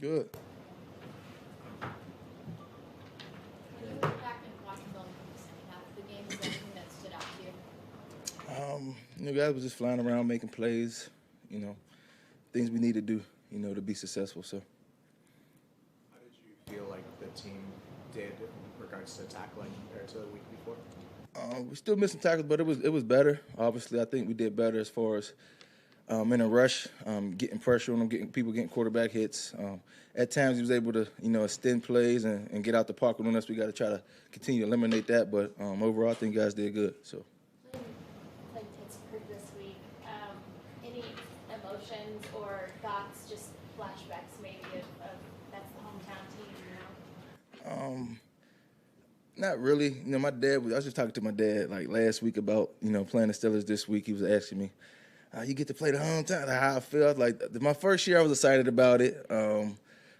Good. When you look back and watching them in the second half of the game, is there anything that stood out to you? Guys was just flying around making plays, things we need to do, to be successful. So How did you feel like the team did in regards to tackling compared to the week before? we're still missing tackles, but it was better. Obviously, I think we did better as far as in a rush, getting pressure on them, getting quarterback hits. At times, he was able to, extend plays and get out the pocket on us. We got to try to continue to eliminate that. But overall, I think guys did good. So. Playing Pittsburgh this week, any emotions or thoughts, just flashbacks maybe of that's the hometown team now? Not really. My dad I was just talking to my dad like last week about, playing the Steelers this week. He was asking me, you get to play the hometown, how I felt. Like my first year I was excited about it.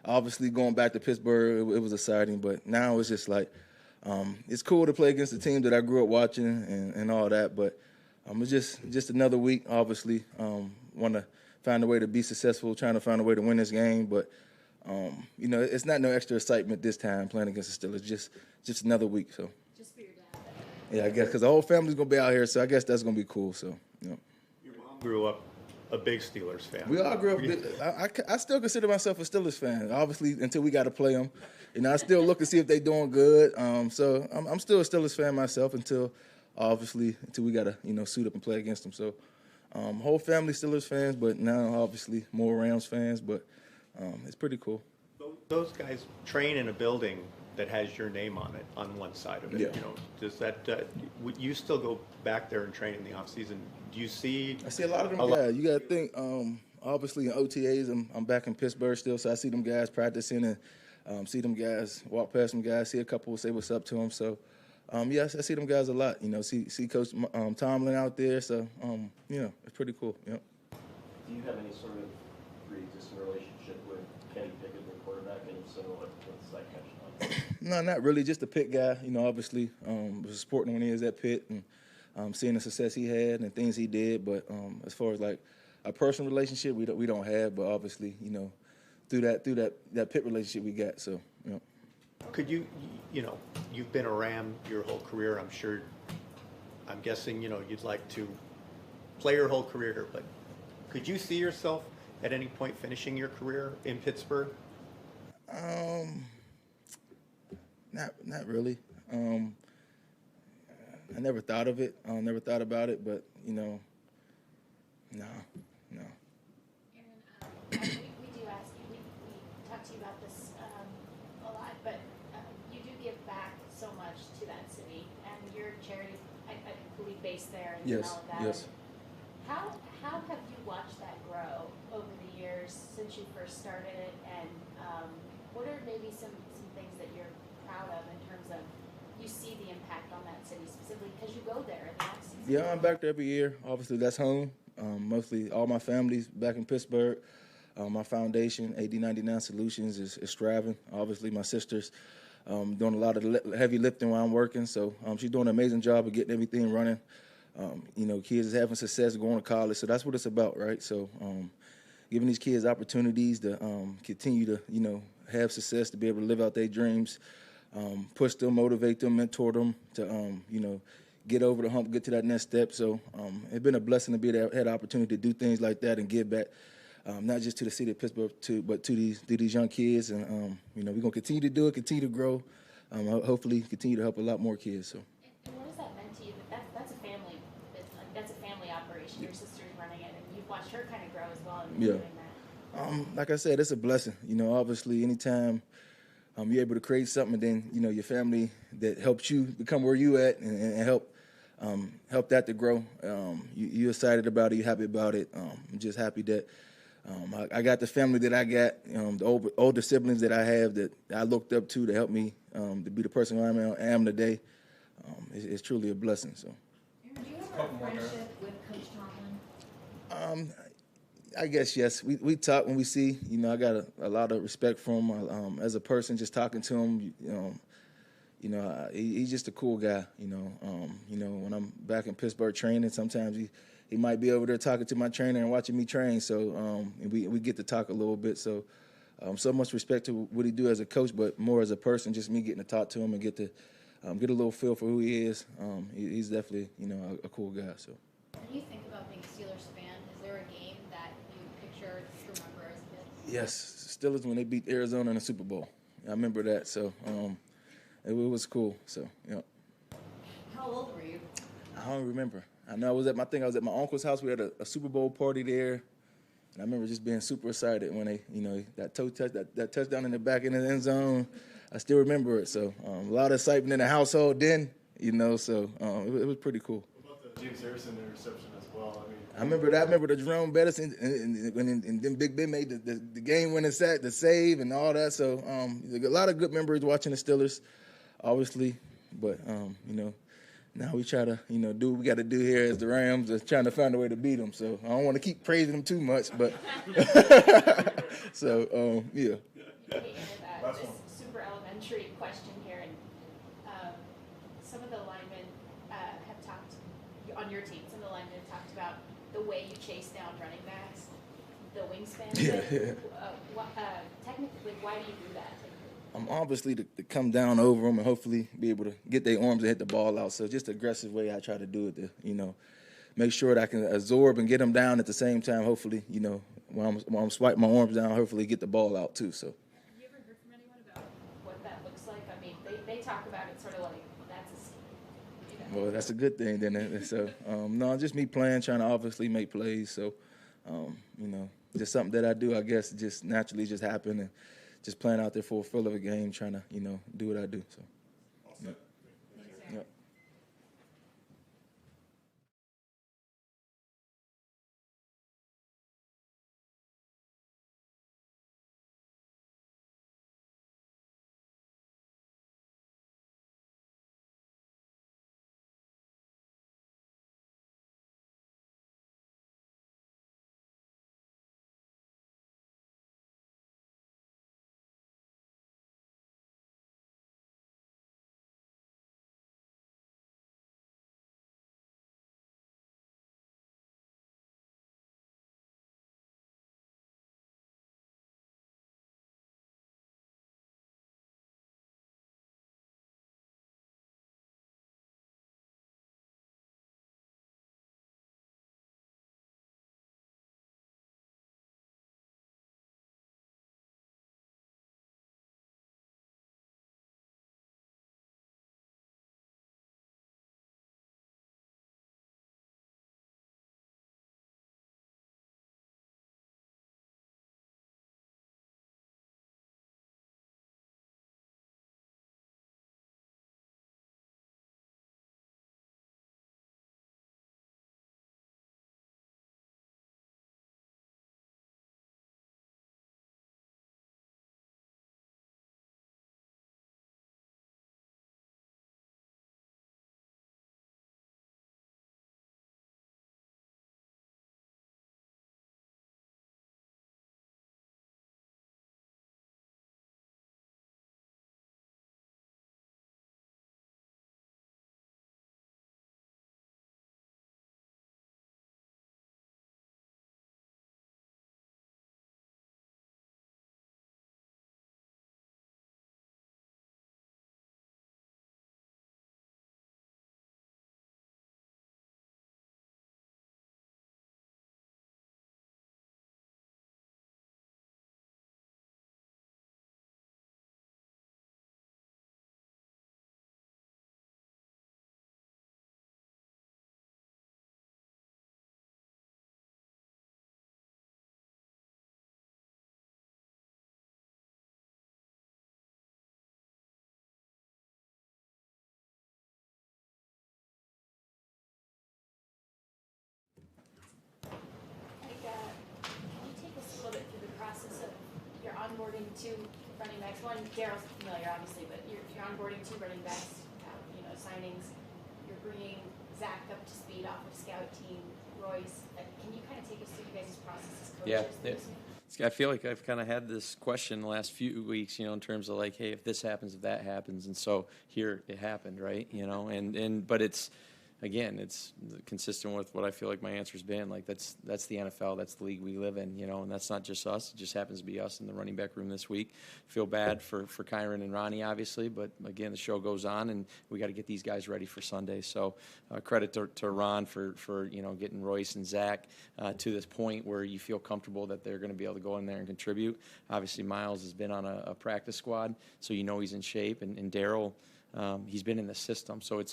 Obviously going back to Pittsburgh, it was exciting, but now it's just like, it's cool to play against the team that I grew up watching and all that, but it's just another week, obviously. Want to find a way to be successful, trying to find a way to win this game, but it's not no extra excitement this time playing against the Steelers. Just another week. So. Just for your dad. Yeah, I guess because the whole family's gonna be out here, so I guess that's gonna be cool. So. Your mom grew up a big Steelers fan. We all grew up. I still consider myself a Steelers fan. Obviously, until we got to play them, I still look to see if they're doing good. So I'm still a Steelers fan myself until we got to suit up and play against them. So whole family Steelers fans, but now obviously more Rams fans. But it's pretty cool. Those guys train in a building that has your name on it on one side of it. Yeah. Does that would you still go back there and train in the off season? Do you see? I see a lot of them. Yeah, you got to think. Obviously in OTAs, I'm back in Pittsburgh still, so I see them guys practicing and see them guys walk past them guys, see a couple, say what's up to them. So yes, I see them guys a lot. See Coach Tomlin out there. So it's pretty cool. Yep. Do you have any sort of pre-existing relationship with Kenny Pickett, the quarterback, and if so, what's that connection like? No, not really. Just a Pitt guy. Obviously, was supporting when he was at Pitt and seeing the success he had and things he did. But as far as like a personal relationship, we don't have. But obviously, through that Pitt relationship we got. So, Could you've been a Ram your whole career. I'm guessing you'd like to play your whole career here, but could you see yourself at any point finishing your career in Pittsburgh? Not really. I never thought of it. Never thought about it, but no. Aaron, we do ask you, we talk to you about this a lot, but you do give back so much to that city, and your charity, I believe, based there and Yes. all of that. Yes. How have you watched that grow over the years since you first started it, and what are maybe some things that you're proud of in terms of you see the impact on that city specifically because you go there in the off season? Yeah, I'm back there every year. Obviously, that's home. Mostly all my family's back in Pittsburgh. My foundation, AD99 Solutions, is striving. Obviously, my sister's doing a lot of heavy lifting while I'm working, so she's doing an amazing job of getting everything running. Kids is having success going to college, so that's what it's about, right? So giving these kids opportunities to continue to, have success, to be able to live out their dreams, push them, motivate them, mentor them to, get over the hump, get to that next step. So it's been a blessing to had the opportunity to do things like that and give back, not just to the city of Pittsburgh, but to these young kids. And, we're going to continue to do it, continue to grow, hopefully continue to help a lot more kids. So. And what has that meant to you? That's a family business. That's a family operation. Your sister's running it, and you've watched her kind of grow as well in doing that. Like I said, it's a blessing. Obviously, anytime you're able to create something, then your family that helps you become where you at and help that to grow. You're excited about it. You're happy about it. I'm just happy that I got the family that I got, the older siblings that I have that I looked up to help me to be the person I am today. It's truly a blessing. So. Aaron, do you have a friendship with Coach Tomlin? I guess yes. We talk when we see. I got a lot of respect for him as a person. Just talking to him, he's just a cool guy. When I'm back in Pittsburgh training, sometimes he might be over there talking to my trainer and watching me train. So we get to talk a little bit. So so much respect to what he do as a coach, but more as a person, just me getting to talk to him and get a little feel for who he is. He's definitely, a cool guy. So. When you think about being a Steelers fan, is there a game that you picture to remember as a kid? Yes, Steelers when they beat Arizona in the Super Bowl. I remember that. So it was cool. So yeah. How old were you? I don't remember. I know I was at my uncle's house. We had a Super Bowl party there. And I remember just being super excited when they, that touchdown in the back in the end zone. I still remember it. So a lot of excitement in the household then, so it was pretty cool. What about the James Harrison interception as well? I remember that. I remember the Jerome Bettis and then Big Ben made the game-winning sack, the save, and all that. So a lot of good memories watching the Steelers, obviously. But, now we try to, do what we got to do here as the Rams, just trying to find a way to beat them. So I don't want to keep praising them too much, but so yeah. This super elementary question here, and some of the linemen have talked on your team. Some of the linemen have talked about the way you chase down running backs, the wingspan. Technically, why do you do that? Obviously to come down over them and hopefully be able to get their arms and hit the ball out. So just the aggressive way I try to do it to, make sure that I can absorb and get them down at the same time. Hopefully, when I'm swiping my arms down, hopefully get the ball out too. So. Have you ever heard from anyone about what that looks like? I mean, they talk about it sort of like that's a scheme. Well, that's a good thing then. So no, just me playing, trying to obviously make plays. So, just something that I do, I guess, just naturally just happen and. Just playing out there for a full of a game, trying to, do what I do. So, yep. Yep. onboarding two running backs. One, Daryl's familiar, obviously, but you're onboarding two running backs, signings. You're bringing Zach up to speed off of scout team, Royce. Can you kind of take us through you guys' process as coaches? Yeah. I feel like I've kind of had this question the last few weeks, in terms of like, hey, if this happens, if that happens, and so here it happened, right? But it's again, it's consistent with what I feel like my answer's been. Like that's the NFL, that's the league we live in, and that's not just us. It just happens to be us in the running back room this week. Feel bad for Kyron and Ronnie, obviously, but again, the show goes on, and we got to get these guys ready for Sunday. So credit to Ron for getting Royce and Zach to this point where you feel comfortable that they're going to be able to go in there and contribute. Obviously, Miles has been on a practice squad, so he's in shape, and Daryl, he's been in the system, so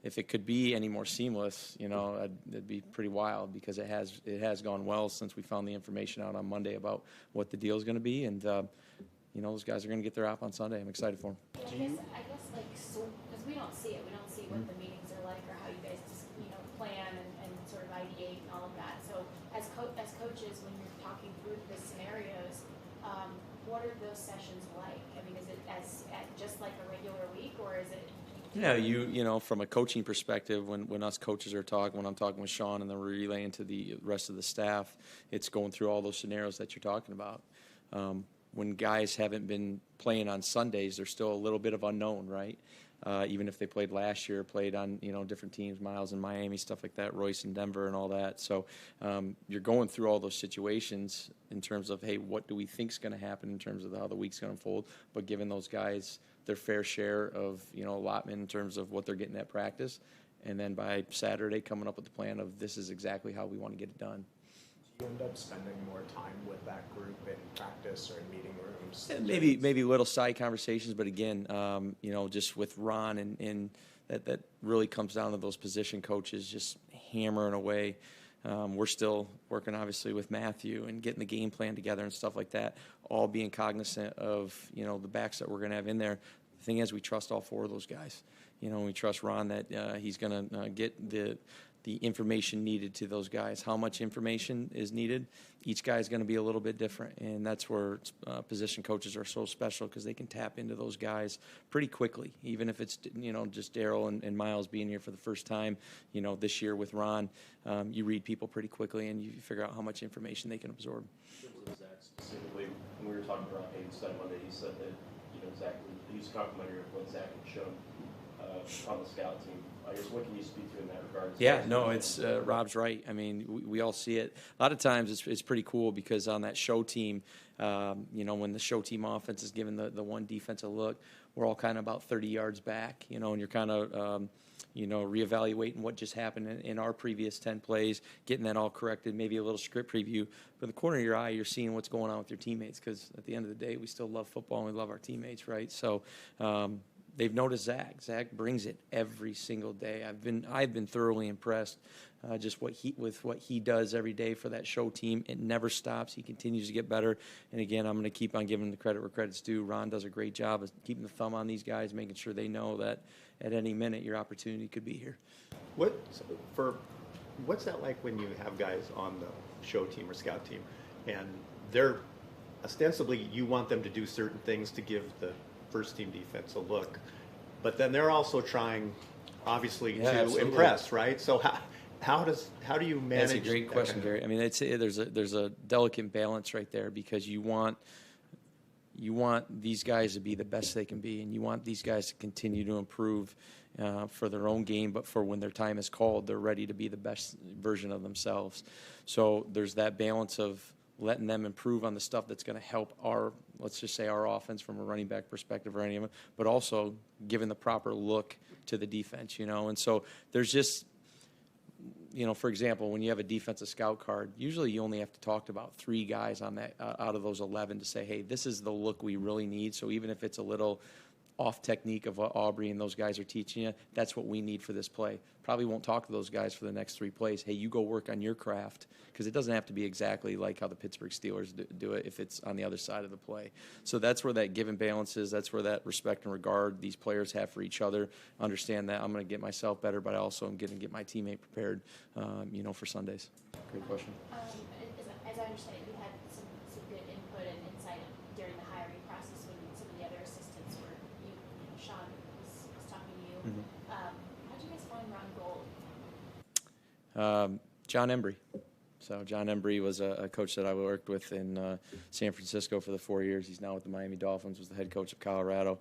if it could be any more seamless, it'd be pretty wild, because it has gone well since we found the information out on Monday about what the deal is going to be, and those guys are going to get their op on Sunday. I'm excited for them. I guess like, so, because we don't see it, we don't see what the meetings are like or how you guys just plan and sort of ideate and all of that. So as coaches, when you're talking through the scenarios, what are those sessions like? I mean, is it just like a regular week, or is it? Yeah, from a coaching perspective, when us coaches are talking, when I'm talking with Sean and then we're relaying to the rest of the staff, it's going through all those scenarios that you're talking about. When guys haven't been playing on Sundays, there's still a little bit of unknown, right? Even if they played last year, played on different teams, Miles in Miami, stuff like that, Royce in Denver, and all that. So you're going through all those situations in terms of, hey, what do we think is going to happen in terms of how the week's going to unfold? But giving those guys their fair share of allotment in terms of what they're getting at practice, and then by Saturday coming up with the plan of this is exactly how we want to get it done. Do you end up spending more time with that group in practice or in meeting rooms? Maybe little side conversations, but again, just with Ron and that really comes down to those position coaches just hammering away. We're still working, obviously, with Matthew and getting the game plan together and stuff like that, all being cognizant of, the backs that we're going to have in there. The thing is, we trust all four of those guys. We trust Ron that he's going to get the information needed to those guys. How much information is needed? Each guy is going to be a little bit different, and that's where position coaches are so special, because they can tap into those guys pretty quickly, even if it's just Daryl and Miles being here for the first time this year with Ron. You read people pretty quickly, and you figure out how much information they can absorb. In terms of Zach specifically, when we were talking about Hayes on Monday, he said that Zach, he was complimentary of what Zach had shown on the scout team. I guess, what can you speak to in that regard? Yeah, no, it's Rob's right. I mean, we all see it. A lot of times it's pretty cool, because on that show team, when the show team offense is given the one defensive look, we're all kind of about 30 yards back, and you're kind of, reevaluating what just happened in our previous 10 plays, getting that all corrected, maybe a little script preview. But in the corner of your eye, you're seeing what's going on with your teammates, because at the end of the day, we still love football and we love our teammates, right? So, they've noticed Zach. Zach brings it every single day. I've been thoroughly impressed just with what he does every day for that show team. It never stops. He continues to get better. And again, I'm going to keep on giving the credit where credit's due. Ron does a great job of keeping the thumb on these guys, making sure they know that at any minute your opportunity could be here. What's that like when you have guys on the show team or scout team, and they're ostensibly, you want them to do certain things to give the first team defense a look, but then they're also trying, obviously, to absolutely impress, right? So how do you manage? That's a great question, Gary. I mean, there's a delicate balance right there, because you want these guys to be the best they can be, and you want these guys to continue to improve for their own game, but for when their time is called, they're ready to be the best version of themselves. So there's that balance of letting them improve on the stuff that's going to help let's just say our offense from a running back perspective or any of it, but also giving the proper look to the defense, And so there's just, for example, when you have a defensive scout card, usually you only have to talk to about 3 guys on that out of those 11 to say, hey, this is the look we really need. So even if it's a little off technique of what Aubrey and those guys are teaching you, that's what we need for this play. Probably won't talk to those guys for the next 3 plays. Hey, you go work on your craft, because it doesn't have to be exactly like how the Pittsburgh Steelers do it if it's on the other side of the play. So that's where that give and balance is. That's where that respect and regard these players have for each other. Understand that I'm going to get myself better, but I also am going to get my teammate prepared, for Sundays. Great question. As I understand it, you had some good input and insight during the hiring process when some of the other assistants were, Sean was talking to you. Mm-hmm. How did you guys find Ron Gold? John Embry. So John Embry was a coach that I worked with in San Francisco for the 4 years. He's now with the Miami Dolphins, was the head coach of Colorado.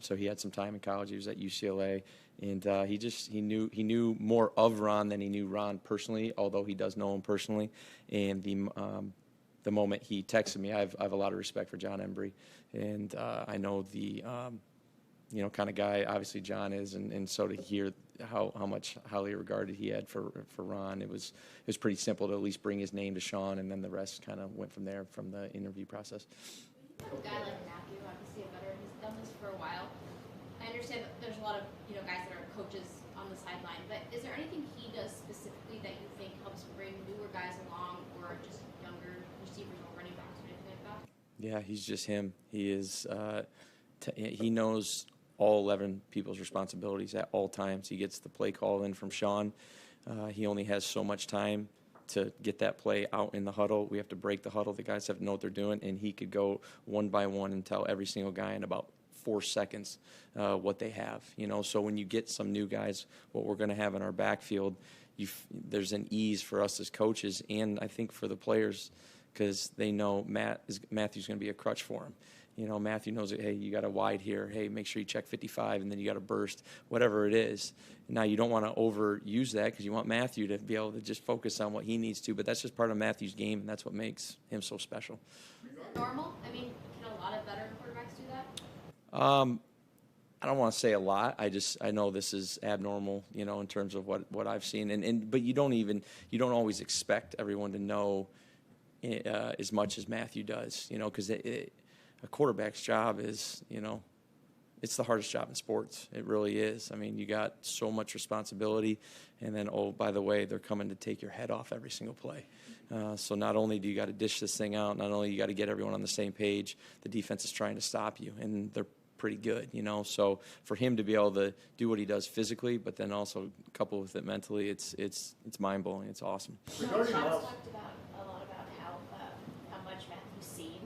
So he had some time in college. He was at UCLA. And he knew more of Ron than he knew Ron personally, although he does know him personally. And the moment he texted me, I have a lot of respect for John Embry. And I know the kind of guy obviously John is, and so to hear how much highly regarded he had for Ron, it was pretty simple to at least bring his name to Sean, and then the rest kind of went from there from the interview process. You have a guy like Matthew, obviously a veteran, who's done this for a while. I understand that there's a lot of guys that are coaches on the sideline, but is there anything he does specifically that you think helps bring newer guys along, or just younger receivers or running backs or anything like that? Yeah, he's just him. He is. He knows all 11 people's responsibilities at all times. He gets the play call in from Sean. He only has so much time to get that play out in the huddle. We have to break the huddle. The guys have to know what they're doing, and he could go one by one and tell every single guy in about 4 seconds what they have. So when you get some new guys, what we're going to have in our backfield, there's an ease for us as coaches, and I think for the players, because they know Matthew's going to be a crutch for him. Matthew knows that, hey, you got a wide here. Hey, make sure you check 55, and then you got a burst, whatever it is. Now, you don't want to overuse that because you want Matthew to be able to just focus on what he needs to, but that's just part of Matthew's game, and that's what makes him so special. Is it normal? I mean, can a lot of veteran quarterbacks do that? I don't want to say a lot. I know this is abnormal, in terms of what I've seen, but you don't always expect everyone to know as much as Matthew does, because a quarterback's job is, it's the hardest job in sports. It really is. I mean, you got so much responsibility, and then, oh, by the way, they're coming to take your head off every single play. So not only do you got to dish this thing out, not only you got to get everyone on the same page, the defense is trying to stop you, and they're pretty good, So for him to be able to do what he does physically, but then also couple with it mentally, it's mind-blowing. It's awesome. Sean's talked a lot about how much Matthew's seen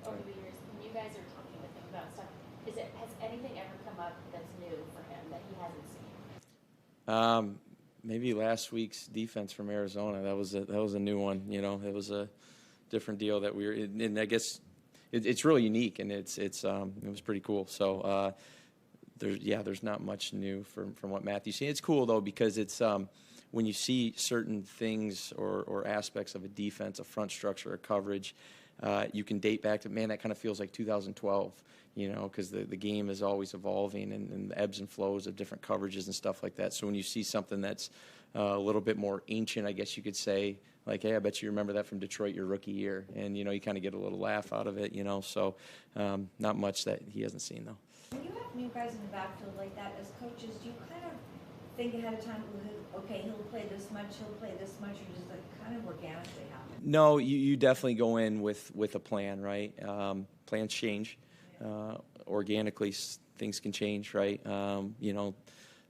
over the years. When you guys are talking with him about stuff, has anything ever come up that's new for him that he hasn't seen? Maybe last week's defense from Arizona. That was a new one. It was a different deal that we were in, and I guess it's really unique, and it was pretty cool. So there's not much new from what Matthew's seen. It's cool though, because it's when you see certain things or aspects of a defense, a front structure, a coverage, you can date back to, man, that kind of feels like 2012, because the game is always evolving and the ebbs and flows of different coverages and stuff like that. So when you see something that's a little bit more ancient, I guess you could say, like, hey, I bet you remember that from Detroit your rookie year. And, you kind of get a little laugh out of it, So not much that he hasn't seen, though. When you have new guys in the backfield like that, as coaches, do you kind of think ahead of time, okay, he'll play this much, or does it kind of organically happen? No, you definitely go in with a plan, right? Plans change. Organically, things can change, right?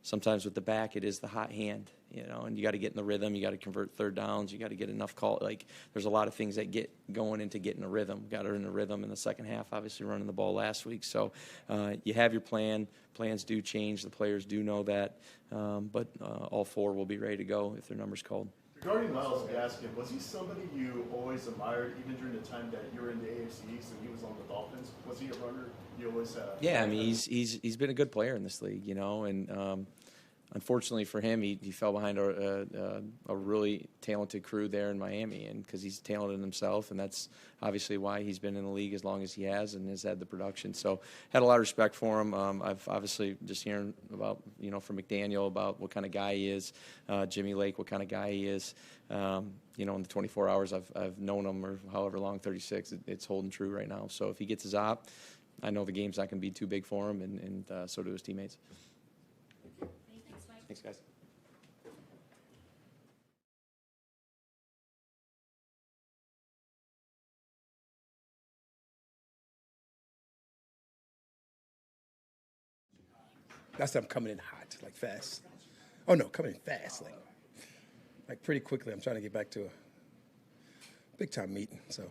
Sometimes with the back, it is the hot hand, and you got to get in the rhythm. You got to convert third downs. You got to get enough call. Like, there's a lot of things that get going into getting a rhythm. Got her in the rhythm in the second half, obviously running the ball last week. So you have your plan. Plans do change. The players do know that. But all 4 will be ready to go if their number's called. Regarding Myles Gaskin, was he somebody you always admired, even during the time that you were in the AFC East and he was on the Dolphins? Was he a runner you always had? Yeah, I mean, he's been a good player in this league, and unfortunately for him, he fell behind a really talented crew there in Miami, and because he's talented himself, and that's obviously why he's been in the league as long as he has and has had the production. So had a lot of respect for him. I've obviously just hearing about, from McDaniel about what kind of guy he is, Jimmy Lake, what kind of guy he is. In the 24 hours I've known him, or however long, 36, it's holding true right now. So if he gets his op, I know the game's not going to be too big for him, and so do his teammates. Thanks, Mike. Thanks, guys. That's them coming in hot, like fast. Oh no, coming in fast, like pretty quickly. I'm trying to get back to a big time meeting, so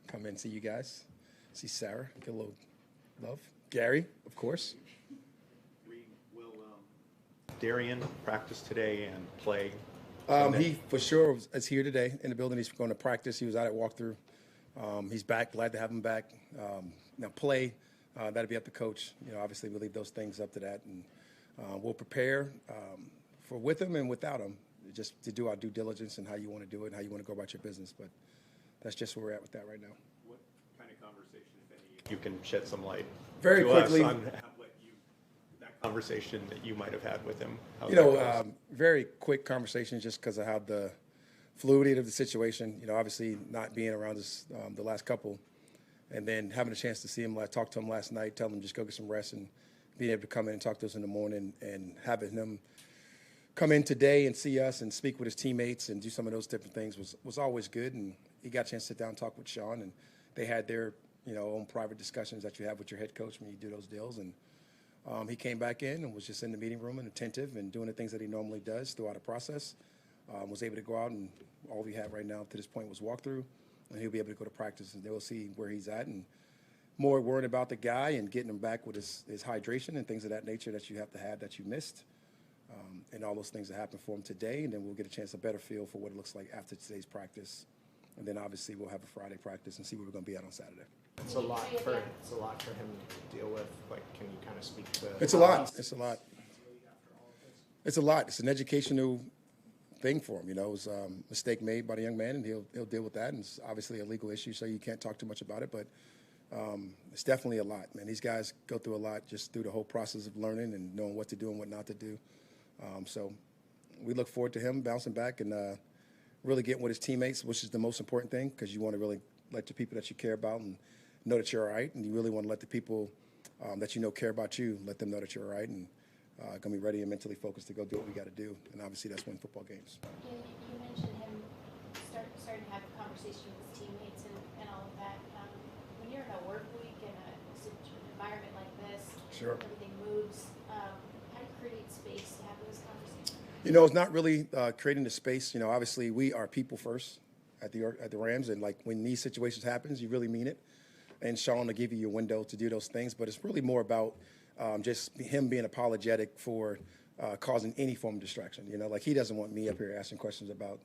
come in, see you guys, see Sarah, get a little love. Gary, of course. Will Darian practice today and play He for sure is here today in the building. He's going to practice. He was out at walkthrough. He's back. Glad to have him back. Now play, that'll be up to coach. Obviously we leave those things up to that, and we'll prepare for with him and without him, just to do our due diligence and how you want to do it and how you want to go about your business. But that's just where we're at with that right now. What kind of conversation, if any, you can shed some light very to quickly us on that conversation that you might have had with him? Very quick conversations just because of how the fluidity of the situation, obviously not being around us the last couple, and then having a chance to see him, talk to him last night, tell him just go get some rest, and being able to come in and talk to us in the morning, and having him come in today and see us and speak with his teammates and do some of those different things was always good. And he got a chance to sit down and talk with Sean, and they had their own private discussions that you have with your head coach when you do those deals. And he came back in and was just in the meeting room and attentive and doing the things that he normally does throughout the process. Was able to go out, and all we have right now to this point was walkthrough, and he'll be able to go to practice, and they'll see where he's at, and more worried about the guy and getting him back with his hydration and things of that nature that you have to have that you missed, and all those things that happened for him today. And then we'll get a chance, a better feel for what it looks like after today's practice, and then obviously we'll have a Friday practice and see where we're going to be at on Saturday. It's a lot for him to deal with. Like, can you kind of speak to? It's a lot. It's a lot. It's a lot. It's an educational thing for him. It was a mistake made by the young man, and he'll deal with that. And it's obviously a legal issue, so you can't talk too much about it. But it's definitely a lot, man. These guys go through a lot just through the whole process of learning and knowing what to do and what not to do. So we look forward to him bouncing back and really getting with his teammates, which is the most important thing, because you want to really let the people that you care about and know that you're all right, and you really want to let the people that care about you, let them know that you're all right, and going to be ready and mentally focused to go do what we got to do. And obviously that's win football games. You mentioned him starting to have a conversation with his teammates and all of that. When you're in a work week in an environment like this, sure, everything moves. How do you create space to have those conversations? It's not really creating the space. Obviously we are people first at the Rams, and like when these situations happens, you really mean it. And Sean will give you your window to do those things, but it's really more about just him being apologetic for causing any form of distraction. Like he doesn't want me up here asking questions about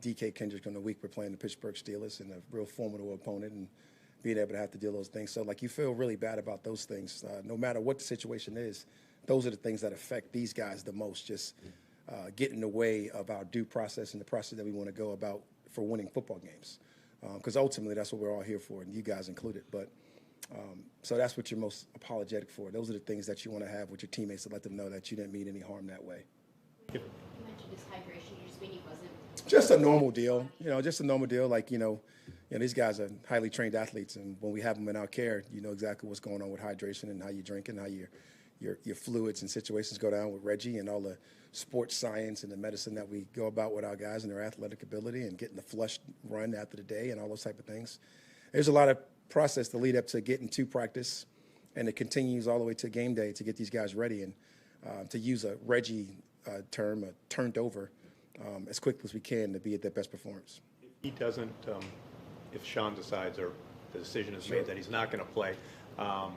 DK Kendrick on the week we're playing the Pittsburgh Steelers and a real formidable opponent, and being able to have to deal with those things. So like you feel really bad about those things. No matter what the situation is, those are the things that affect these guys the most, just get in the way of our due process and the process that we want to go about for winning football games. Because ultimately that's what we're all here for, and you guys included. But so that's what you're most apologetic for. Those are the things that you want to have with your teammates to let them know that you didn't mean any harm that way. You mentioned his hydration. You're just mean he wasn't. Just a normal deal, just a normal deal. Like, these guys are highly trained athletes, and when we have them in our care, you know exactly what's going on with hydration and how you drink and how your fluids and situations go down with Reggie, and all the sports science and the medicine that we go about with our guys and their athletic ability and getting the flush run after the day and all those type of things. There's a lot of process to lead up to getting to practice, and it continues all the way to game day to get these guys ready. And to use a Reggie term, turned over as quickly as we can to be at their best performance. If he doesn't, if Sean decides or the decision is Sure. made that he's not going to play, I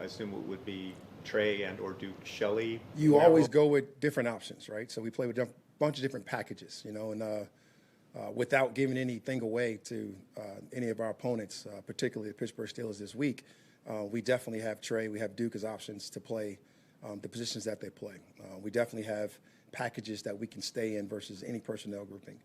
assume it would be Trey and or Duke Shelley. You always go with different options, right? So we play with a bunch of different packages, and without giving anything away to any of our opponents, particularly the Pittsburgh Steelers this week, we definitely have Trey, we have Duke as options to play the positions that they play. We definitely have packages that we can stay in versus any personnel grouping.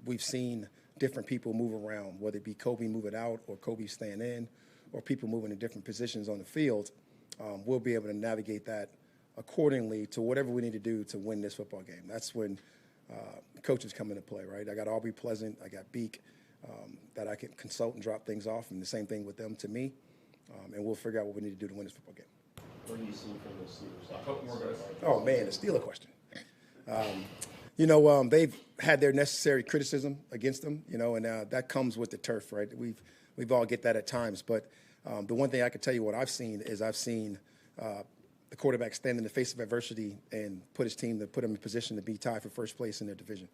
We've seen different people move around, whether it be Kobe moving out or Kobe staying in, or people moving in different positions on the field. We'll be able to navigate that accordingly to whatever we need to do to win this football game. That's when coaches come into play, right? I got Aubrey Pleasant, I got Beak, that I can consult and drop things off, and the same thing with them to me, and we'll figure out what we need to do to win this football game. What do you see from the Steelers? Oh, man, the Steeler question. They've had their necessary criticism against them, and that comes with the turf, right? We've all get that at times, but the one thing I can tell you what I've seen is the quarterback stand in the face of adversity and put him in position to be tied for first place in their division.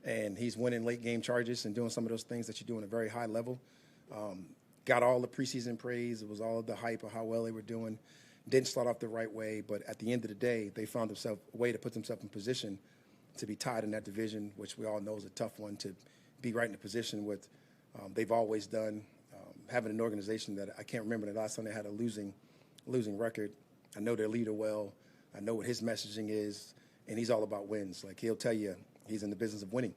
And he's winning late game charges and doing some of those things that you do at a very high level. Got all the preseason praise. It was all the hype of how well they were doing. Didn't start off the right way, but at the end of the day, they found themselves a way to put themselves in position to be tied in that division, which we all know is a tough one, to be right in the position with they've always done, having an organization that I can't remember the last time they had a losing record. I know their leader well. I know what his messaging is, and he's all about wins. Like, he'll tell you he's in the business of winning.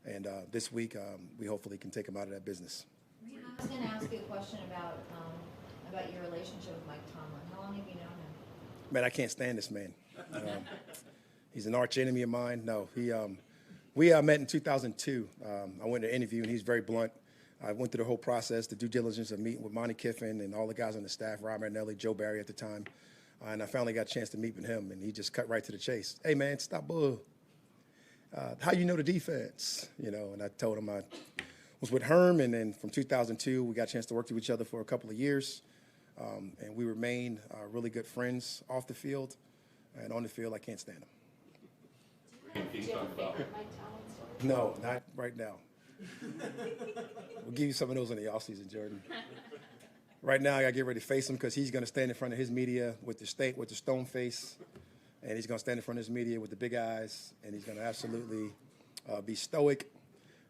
And this week, we hopefully can take him out of that business. I was going to ask you a question about your relationship with Mike Tomlin. How long have you known him? Man, I can't stand this man. He's an arch enemy of mine. No, we met in 2002. I went to an interview, and he's very blunt. I went through the whole process, the due diligence of meeting with Monty Kiffin and all the guys on the staff, Rob Marinelli, Joe Barry at the time. And I finally got a chance to meet with him, and he just cut right to the chase. Hey, man, stop bull. How you know the defense? You know, and I told him I was with Herm, and then from 2002, we got a chance to work with each other for a couple of years. And we remained really good friends off the field. And on the field, I can't stand him. Do you have a favorite Mike Tomlin story? No, not right now. We'll give you some of those in the offseason, Jordan. Right now, I got to get ready to face him because he's going to stand in front of his media with the stone face, and he's going to stand in front of his media with the big eyes, and he's going to absolutely be stoic,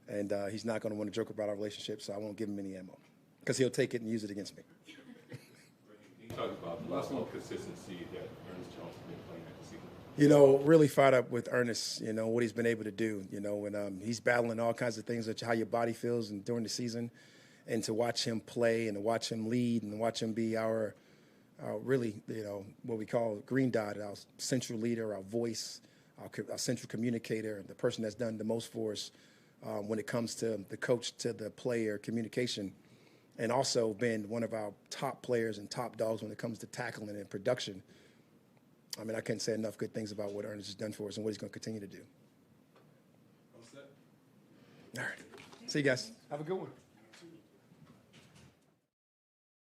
and he's not going to want to joke about our relationship, so I won't give him any ammo because he'll take it and use it against me. You talked about the level of consistency that Ernest Jones has been playing at the season. You know, really fired up with Ernest, you know, what he's been able to do, you know, and he's battling all kinds of things, how your body feels and during the season. And to watch him play and to watch him lead and watch him be our really, you know, what we call green dot, our central leader, our voice, our central communicator, the person that's done the most for us when it comes to the coach to the player communication, and also been one of our top players and top dogs when it comes to tackling and production. I mean, I can't say enough good things about what Ernest has done for us and what he's going to continue to do. All set. All right. See you guys. Have a good one.